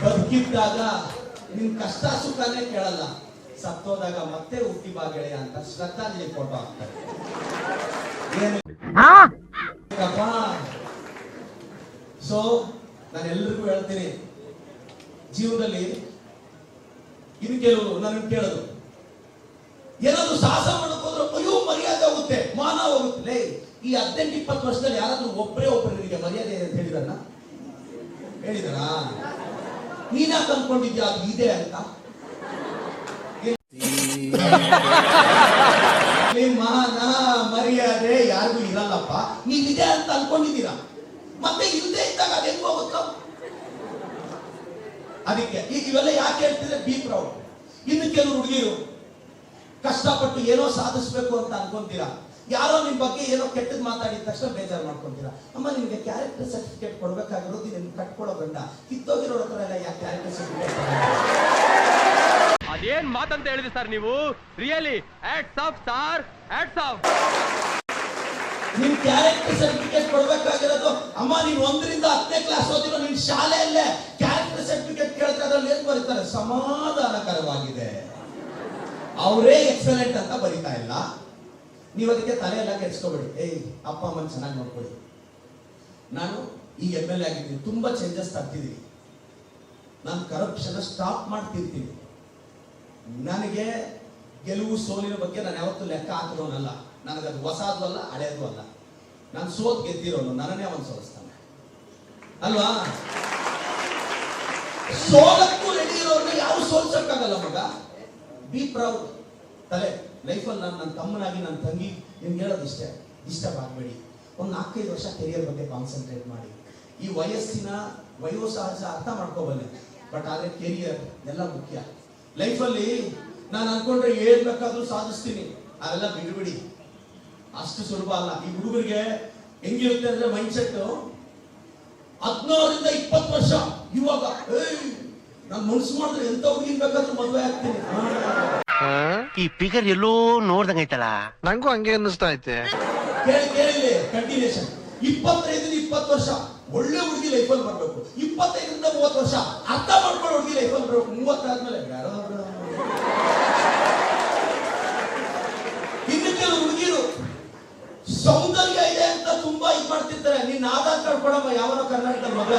ಬದುಕಿದ್ದಾಗ ನಿನ್ ಕಷ್ಟ ಸುಖನೇ ಕೇಳಲ್ಲ, ಸತ್ತೋದಾಗ ಮತ್ತೆ ಹುಟ್ಟಿ ಬಾ ಗೆಳೆಯ ಅಂತ ಶ್ರದ್ಧಾಂಜಲಿ ಫೋಟೋ ಹಾಕ್ತಾರೆ. ಸೊ ನಾನು ಎಲ್ರಿಗೂ ಹೇಳ್ತೀನಿ, ಜೀವನದಲ್ಲಿ ಇನ್ನು ಕೆಲವರು ನನ್ನ ಕೇಳೋದು, ಏನಾದ್ರು ಸಾಹಸ ಮಾಡಕ್ ಹೋದ್ರೆ ಅಯ್ಯೋ ಮರ್ಯಾದೆ ಹೋಗುತ್ತೆ, ಮಾನ ಹೋಗುತ್ತೆ. ಈ 18-20 ವರ್ಷದಲ್ಲಿ ಯಾರಾದ್ರೂ ಒಬ್ಬರೇ ನಿನಗೆ ಮರ್ಯಾದೆ ಅಂತ ಹೇಳಿದಾರ? ನೀನ್ಯಾಕೆ ಅನ್ಕೊಂಡಿದ್ಯಾ ಅದು ಇದೆ ಅಂತ? ಮಾನ ಮರ್ಯಾದೆ ಯಾರಿಗೂ ಇರಲ್ಲಪ್ಪ, ನೀವಿದೆ ಅಂತ ಅನ್ಕೊಂಡಿದ್ದೀರಾ. ಮತ್ತೆ ಇಲ್ಲದೆ ಇದ್ದಾಗ ಅದು ಹೆಂಗ್ ಹೋಗುತ್ತೋ? ಅದಕ್ಕೆ ಈಗ ಇವೆಲ್ಲ ಯಾಕೆ ಹೇಳ್ತಿದ್ರೆ ಬಿ ಪ್ರೌಡ್. ಇನ್ನು ಕೆಲವು ಹುಡುಗಿರು ಕಷ್ಟಪಟ್ಟು ಏನೋ ಸಾಧಿಸ್ಬೇಕು ಅಂತ ಅನ್ಕೊಂತೀರಾ, ಯಾರೋ ನಿಮ್ ಬಗ್ಗೆ ಏನೋ ಕೆಟ್ಟದ್ ಮಾತಾಡಿದ ತಕ್ಷಣ ಬೇಜಾರು ಮಾಡ್ಕೊಂತೀರಾ. ಅಮ್ಮ ನಿಮ್ಗೆ ಕ್ಯಾರೆಕ್ಟರ್ ಸರ್ಟಿಫಿಕೇಟ್ ಕೊಡ್ಬೇಕಾಗಿರೋದು ನಿಮ್ಗೆ ಕಟ್ಕೊಳ್ಳೋ ಗಂಡ ಕಿತ್ತೋಗಿರೋ ಹತ್ರ ಎಲ್ಲ ಯಾಕೆ ಕ್ಯಾರೆಕ್ಟರ್ ಸರ್ಟಿಫಿಕೇಟ್? ಅದೇನ್ ಮಾತಂತ ಹೇಳಿದ್ರಿ ಸರ್ ನೀವು? Really hats off sir, hats off. ನಿಮ್ ಕ್ಯಾರೆಕ್ಟರ್ ಸರ್ಟಿಫಿಕೇಟ್ ಕೊಡ್ಬೇಕಾಗಿರೋದು, ಅಮ್ಮ ನೀನ್ 1ರಿಂದ 10ನೇ ಕ್ಲಾಸ್ ಓದಿರೋ ನಿನ್ ಶಾಲೆಯಲ್ಲೇ ಕ್ಯಾರೆಕ್ಟರ್ ಸರ್ಟಿಫಿಕೇಟ್ ಕೇಳಿದ್ರೆ ಅದ್ರಲ್ಲಿ ಏನ್ ಬರೀತಾರೆ? ಸಮಾಧಾನಕರವಾಗಿದೆ. ಅವರೇ ಎಕ್ಸಲೆಂಟ್ ಅಂತ ಬರೀತಾ ಇಲ್ಲ. ನೀವು ಅದಕ್ಕೆ ತಲೆ ಎಲ್ಲ ಕೆಡ್ಸ್ಕೊಬೇಡಿ. ಅಪ್ಪ ಅಮ್ಮನ ಚೆನ್ನಾಗಿ ನೋಡ್ಕೊಳ್ಳಿ. ನಾನು ಈ MLA ಆಗಿದ್ದೀನಿ, ತುಂಬಾ ಚೇಂಜಸ್ ತರ್ತಿದ್ದೀನಿ. ನಾನು ಕರಪ್ಷನ್ ಸ್ಟಾಪ್ ಮಾಡ್ತಿರ್ತೀನಿ. ನನಗೆ ಗೆಲುವು ಸೋಲಿನ ಬಗ್ಗೆ ನಾನು ಯಾವತ್ತೂ ಲೆಕ್ಕ ಹಾಕಿರೋನಲ್ಲ. ನನಗದು ಹೊಸದು ಅಲ್ಲ, ಹಳೆಯದು ಅಲ್ಲ. ನಾನು ಸೋತ್ ಗೆದ್ದಿರೋನು, ನನ್ನನ್ನೇ ಅವನು ಸೋಲಿಸ್ತಾನೆ ಅಲ್ವಾ? ಸೋಲಕ್ಕೂ ರೆಡಿ ಇರೋರ್ನ ಯಾರು ಸೋಲ್ಸಕ್ಕಾಗಲ್ಲ ಮಗ. Be proud. ತಲೆ ಲೈಫಲ್ಲಿ ನಾನು ನನ್ನ ತಮ್ಮನಾಗಿ ನನ್ನ ತಂಗಿ ನಿಮ್ಗೆ ಹೇಳೋದಿಷ್ಟೇ, ಡಿಸ್ಟರ್ಬ್ ಆಗಬೇಡಿ. ಒಂದು 4-5 ವರ್ಷ ಕೆರಿಯರ್ ಬಗ್ಗೆ ಕಾನ್ಸಂಟ್ರೇಟ್ ಮಾಡಿ. ಈ ವಯೋಸಹಜ ಅರ್ಥ ಮಾಡ್ಕೋಬಲ್ಲೆ, ಬಟ್ ಆದ್ರೆ ಕೆರಿಯರ್ ಎಲ್ಲ ಮುಖ್ಯ. ಲೈಫಲ್ಲಿ ನಾನು ಅನ್ಕೊಂಡ್ರೆ ಏನ್ ಬೇಕಾದ್ರೂ ಸಾಧಿಸ್ತೀನಿ, ಅವೆಲ್ಲ ಬಿಡ್ಬಿಡಿ. ಅಷ್ಟು ಸುಲಭ ಅಲ್ಲ. ಈ ಹುಡುಗರಿಗೆ ಹೆಂಗಿರುತ್ತೆ ಅಂದ್ರೆ ಮೈಂಡ್ ಸೆಟ್, 16ರಿಂದ 20 ವರ್ಷ ಇವಾಗ ನಾನು ಮನ್ಸು ಮಾಡಿದ್ರೆ ಎಂತ ಹುಡುಗಿನ್ ಬೇಕಾದ್ರೂ ಮದುವೆ ಆಗ್ತೀನಿ. ಈ ಫಿಗರ್ ಎಲ್ಲೋ ನೋಡ್ದಂಗೈತಲ್ಲ, ನಂಗೂ ಹಂಗೆ ಅನ್ನಿಸ್ತಾ ಐತೆ. ಕೇಳಿ ಕಂಟಿನ್ಯೂಷನ್. 25ರಿಂದ 20 ವರ್ಷ ಒಳ್ಳೆ ಹುಡುಗಿ ಲೈಫಲ್ಲಿ ಬರ್ಬೇಕು. 25ರಿಂದ 30 ವರ್ಷ ಅರ್ಥ ಮಾಡ್ಕೊಳ್ಳೋ ಹುಡುಗಿ ಲೈಫಲ್ಲಿ ಬರ್ಬೇಕು. 30 ಆದ್ಮೇಲೆ ಇನ್ನು ಕೆಲವು ಹುಡುಗಿರು ಸೌಂದರ್ಯ ಇದೆ ಅಂತ ತುಂಬಾ ಇದು ಮಾಡ್ತಿರ್ತಾರೆ. ನೀನ್ ಆಧಾರ್ ಕಾರ್ಡ್ ಕೊಡಮ್ಮ, ಯಾವನೋ ಕರ್ನಾಟಕದಲ್ಲಿ ಮದುವೆ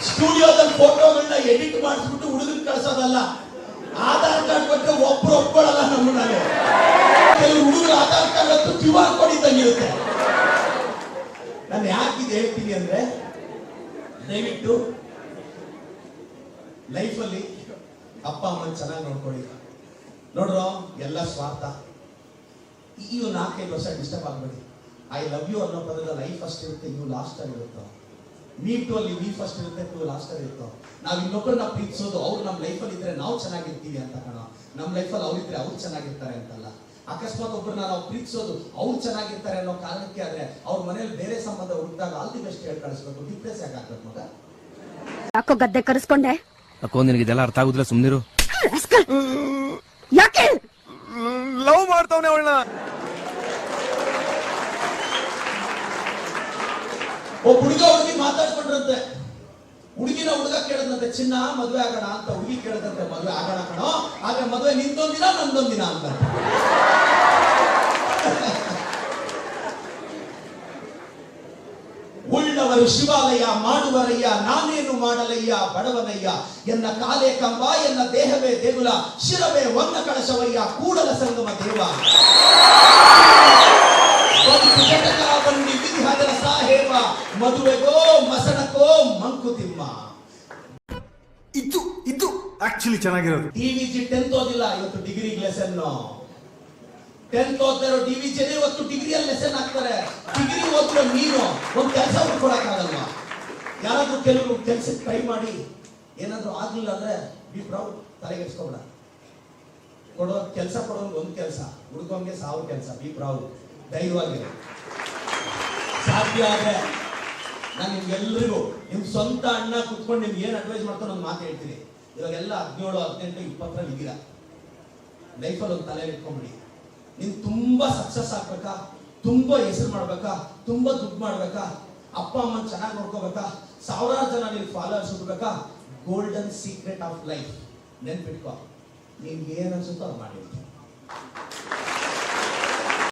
ಸ್ಟುಡಿಯೋದಲ್ಲಿ ಫೋಟೋಗಳನ್ನ ಎಡಿಟ್ ಮಾಡಿಸ್ಬಿಟ್ಟು ಹುಡುಗನ್ ಕಳ್ಸೋದಲ್ಲ. ಆಧಾರ್ ಕಾರ್ಡ್ ಕೊಟ್ಟರೆ ಒಬ್ರು ಒಪ್ಕೊಳ್ಳಲ್ಲ ನಮ್ಮನ್ನ. ಕೆಲವು ಹುಡುಗರು ಆಧಾರ್ ಕಾರ್ಡ್ ಅಂತೂ QR ಕೋಡ್ ಇದ್ದಂಗಿರುತ್ತೆ. ನಾನು ಯಾಕಿದೆ ಹೇಳ್ತೀನಿ ಅಂದ್ರೆ, ದಯವಿಟ್ಟು ಲೈಫಲ್ಲಿ ಅಪ್ಪ ಅಮ್ಮನ ಚೆನ್ನಾಗಿ ನೋಡ್ಕೊಳ್ಳಿ. ನೋಡ್ರೋ ಎಲ್ಲ ಸ್ವಾರ್ಥ. ಈ 4-5 ವರ್ಷ ಡಿಸ್ಟರ್ಬ್ ಆಗ್ಬೇಡಿ. ಐ ಲವ್ ಯು ಅನ್ನೋ ಪದದ ಲೈಫ್ ಫಸ್ಟ್ ಇರುತ್ತೆ, ಯು ಲಾಸ್ಟ್ ಅಲ್ಲಿ ಇರುತ್ತೋ. ಮೀ ಟು ಅಲ್ಲಿ ವಿ ಫಸ್ಟ್ ಇರುತ್ತೆ, ಟು ಲಾಸ್ಟ್ ಅಲ್ಲಿ ಇರುತ್ತೋ. ನಾವು ಇನ್ನೊಬ್ಬರನ್ನ ಪ್ರೀತಿಸೋದು ಅವ್ರು ನಮ್ಮ ಲೈಫಲ್ಲಿ ಇದ್ರೆ ನಾವು ಚೆನ್ನಾಗಿರ್ತೀವಿ ಅಂತ ಕಣೋ. ನಮ್ಮ ಲೈಫಲ್ಲಿ ಅವ್ರಿದ್ರೆ ಅವ್ರು ಚೆನ್ನಾಗಿರ್ತಾರೆ ಅಂತಲ್ಲ. ಅಕಸ್ಮಾತ್ ಒಬ್ಬರನ್ನ ನಾವು ಪ್ರೀತಿಸೋದು ಅವ್ರು ಚೆನ್ನಾಗಿರ್ತಾರೆ ಅನ್ನೋ ಕಾರಣಕ್ಕೆ ಆದ್ರೆ ಅವ್ರ ಮನೇಲಿ ಬೇರೆ ಸಂಬಂಧ ಹುಡುಕಿದಾಗ ಆಲ್ ದಿ ಬೆಸ್ಟ್ ಹೇಳಿ ಕಳಿಸ್ಬೇಕು. ಡಿಪ್ರೆಸ್ ಯಾಕೆ ಆಗ್ಬೇಕು ಮಗ? ಯಾಕೋ ಗದ್ದೆ ಕರೆಸ್ಕೊಂಡೆ? ಅಕ್ಕೋ ನಿನಗೆ ಇದೆಲ್ಲ ಅರ್ಥ ಆಗುದಿಲ್ಲ, ಸುಮ್ನಿರು. ಯಾಕೆ ಲವ್ ಮಾಡ್ತಾವನೆ ಅವಳನ್ನ? ಒಬ್ಬ ಹುಡುಗಿ ಮಾತಾಡ್ಕೊಂಡ್ರಂತೆ. ಹುಡುಗಿನ ಹುಡುಗ ಕೇಳದಂತೆ, ಚಿನ್ನ ಮದುವೆ ಆಗೋಣ ಅಂತ. ಹುಡುಗಿ ಕೇಳದಂತೆ, ಮದುವೆ ಆಗೋಣ ಕಣೋ, ಆದ್ರೆ ಮದುವೆ ನಿಂದೊಂದಿನ ನಂದೊಂದಿನ ಅಂತ. ಉಳ್ಳವರು ಶಿವಾಲಯ ಮಾಡುವರಯ್ಯ, ನಾನೇನು ಮಾಡಲಯ್ಯ ಬಡವನಯ್ಯ. ಎನ್ನ ಕಾಲೇ ಕಂಬ, ಎನ್ನ ದೇಹವೇ ದೇಗುಲ, ಶಿರವೇ ಒನ್ನ ಕಳಶವಯ್ಯ, ಕೂಡಲ ಸಂಗಮ ದೇವ. ಬಂಡಿ ವಿಧಿಹದರ ಸಾಹೇಬ, ಮದುವೆಗೋ ಮಸಣಕೋ ಮಂಕುತಿಮ್ಮ. ಇದು ಆಕ್ಚುಲಿ ಚೆನ್ನಾಗಿರೋದು. DVG 10th ಓದಿಲ್ಲ, ಇವತ್ತು ಡಿಗ್ರಿ ಲೆಸನ್. 10th ಓದ್ತಾರೋ DVG ಇವತ್ತು ಡಿಗ್ರಿಯಲ್ಲಿ ಲೆಸನ್ ಹಾಕ್ತಾರೆ. ಡಿಗ್ರಿ ಓದಿರೋ ನೀನು ಒಂದು ಕೆಲಸ ಹುಡ್ಕೊಳಕ್ಕಾಗಲ್ವಾ? ಯಾರಾದ್ರೂ ಕೆಲವರು ಕೆಲಸಕ್ಕೆ ಟ್ರೈ ಮಾಡಿ ಏನಾದ್ರೂ ಆಗ್ಲಿಲ್ಲ ಅಂದ್ರೆ ಬಿ ಪ್ರೌಡ್. ತಲೆಗೆಡ್ಸ್ಕೊಬೇಡ. ಕೊಡೋ ಕೆಲಸ ಕೊಡೋದು ಒಂದು ಕೆಲಸ, ಹುಡ್ಕೊಂಗೆ 1000 ಕೆಲಸ. Be proud. ಧೈರ್ಯವಾಗಿರಿ. ಸಾಧ್ಯ ಆದ್ರೆ ನಾನು ನಿಮ್ಗೆಲ್ರಿಗೂ ನಿಮ್ ಸ್ವಂತ ಅಣ್ಣ ಕುತ್ಕೊಂಡು ನಿಮ್ಗೆ ಏನ್ ಅಡ್ವೈಸ್ ಮಾಡ್ಕೊಂಡು ಒಂದು ಮಾತು ಹೇಳ್ತೀನಿ. ಇವಾಗೆಲ್ಲ 17, 18, 20 ಇದ್ದೀರಾ. ಲೈಫಲ್ಲಿ ಒಂದು ತಲೆಯಲ್ಲಿ ಇಟ್ಕೊಂಡ್ಬಿಡಿ, ನೀನ್ ತುಂಬಾ ಸಕ್ಸಸ್ ಆಗ್ಬೇಕಾ, ತುಂಬಾ ಹೆಸರು ಮಾಡ್ಬೇಕಾ, ತುಂಬಾ ದುಡ್ಡು ಮಾಡ್ಬೇಕಾ, ಅಪ್ಪ ಅಮ್ಮನ ಚೆನ್ನಾಗಿ ನೋಡ್ಕೋಬೇಕಾ, ಸಾವಿರಾರು ಜನ ನೀವು ಫಾಲೋವರ್ಸ್ ಹುಡ್ಬೇಕಾ, ಗೋಲ್ಡನ್ ಸೀಕ್ರೆಟ್ ಆಫ್ ಲೈಫ್ ನೆನ್ಪಿಟ್ಕೋ, ನಿನ್ಗೆ ಏನ್ ಅನ್ಸುತ್ತೋ ಅದು ಮಾಡಿ.